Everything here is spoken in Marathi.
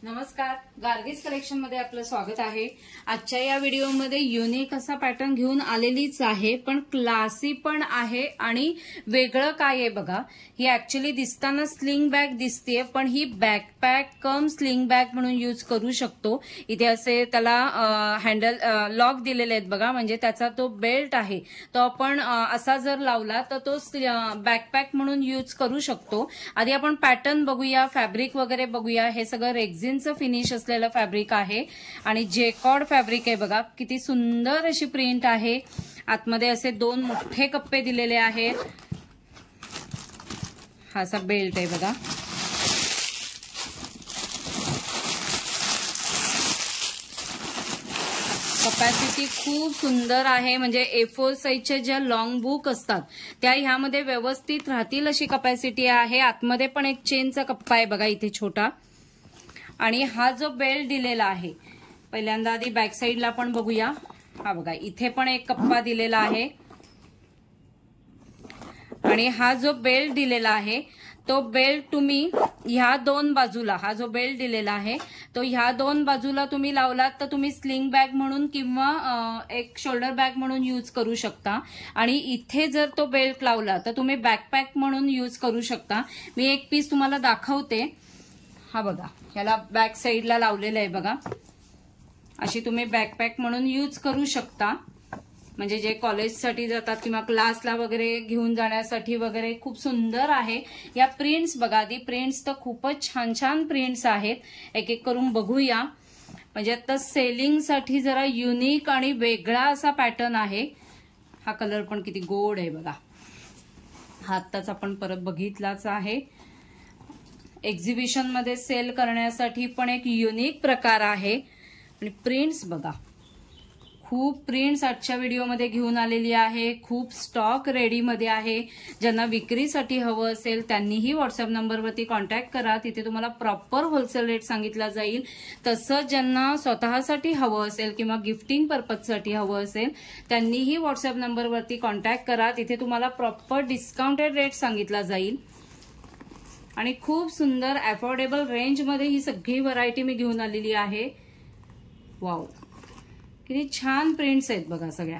नमस्कार, गार्गीज कलेक्शन मध्ये आपलं स्वागत आहे। आजच्या या व्हिडिओमध्ये युनिक असा पॅटर्न घेऊन आलेलीच आहे, पण क्लासी पण आहे आणि वेगळं काय आहे बघा। ही ऍक्च्युअली दिसताना स्लिंग बॅग दिसतेय, पण ही बॅकपॅक कम स्लिंग बॅग म्हणून यूज करू शकतो। इथे असे त्याला हँडल लॉक दिलेले आहेत बघा, म्हणजे त्याचा तो बेल्ट आहे तो आपण असा जर लावला तर तो बॅकपॅक म्हणून यूज करू शकतो। आधी आपण पॅटर्न बघूया, फॅब्रिक वगैरे बघूया। हे सगळं रेक्झिनचं फिनिश असलेलं फॅब्रिक आहे आणि जेकॉर्ड फॅब्रिक आहे बघा, किती सुंदर अशी प्रिंट आहे। आतमध्ये असे दोन मोठे कप्पे दिलेले आहेत। हा असा बेल्ट आहे बघा। कपॅसिटी खूप सुंदर आहे, म्हणजे A4 साईजच्या ज्या लॉंग बुक असतात त्या ह्यामध्ये व्यवस्थित राहतील अशी कपॅसिटी आहे। आतमध्ये पण एक चेनचा कप्पा आहे बघा इथे छोटा, आणि हा जो बेल्ट दिलेला आहे, पहिल्यांदा आधी बॅक साईडला पण बघूया। हा बघा, इथे पण एक कप्पा दिलेला आहे आणि हा जो बेल्ट दिलेला आहे तो बेल्ट तुम्ही ह्या दोन बाजूला, हा जो बेल्ट दिलेला आहे तो ह्या दोन बाजूला तुम्ही लावलात तर तुम्ही स्लिंग बॅग म्हणून किंवा एक शोल्डर बॅग म्हणून यूज करू शकता, आणि इथे जर तो बेल्ट लावला तर तुम्ही बॅकपॅक म्हणून यूज करू शकता। मी एक पीस तुम्हाला दाखवते। हा बघा, याला बॅक साईडला लावलेलं आहे बघा। अशी तुम्ही बॅकपॅक म्हणून यूज करू शकता, म्हणजे जे कॉलेजसाठी जातात किंवा क्लासला वगैरे घेऊन जाण्यासाठी वगैरे खूप सुंदर आहे। या प्रिंट्स बघा, आधी प्रिंट्स तर खूपच छान छान प्रिंट्स आहेत, एक एक करून बघूया। म्हणजे आता सेलिंगसाठी जरा युनिक आणि वेगळा असा पॅटर्न आहे। हा कलर पण किती गोड आहे बघा, हा आत्ताच आपण परत बघितलाच आहे। एक्झिबिशन मध्ये सेल करण्यासाठी पण एक युनिक प्रकार आहे। आणि प्रिंट्स बघा, खूप प्रिंट्स आजच्या व्हिडिओमध्ये घेऊन आलेली आहे। खूप स्टॉक रेडीमध्ये आहे। ज्यांना विक्रीसाठी हवं असेल त्यांनीही व्हॉट्सअप नंबरवरती कॉन्टॅक्ट करा, तिथे तुम्हाला प्रॉपर होलसेल रेट सांगितला जाईल। तसंच ज्यांना स्वतःसाठी हवं असेल किंवा गिफ्टिंग पर्पजसाठी हवं असेल त्यांनीही व्हॉट्सअप नंबरवरती कॉन्टॅक्ट करा, तिथे तुम्हाला प्रॉपर डिस्काउंटेड रेट सांगितला जाईल। आणि खूप सुंदर अफोर्डेबल रेंजमध्ये ही सगळी व्हरायटी मी घेऊन आलेली आहे। वाव, किती छान प्रिंट्स आहेत बघा सगळ्या।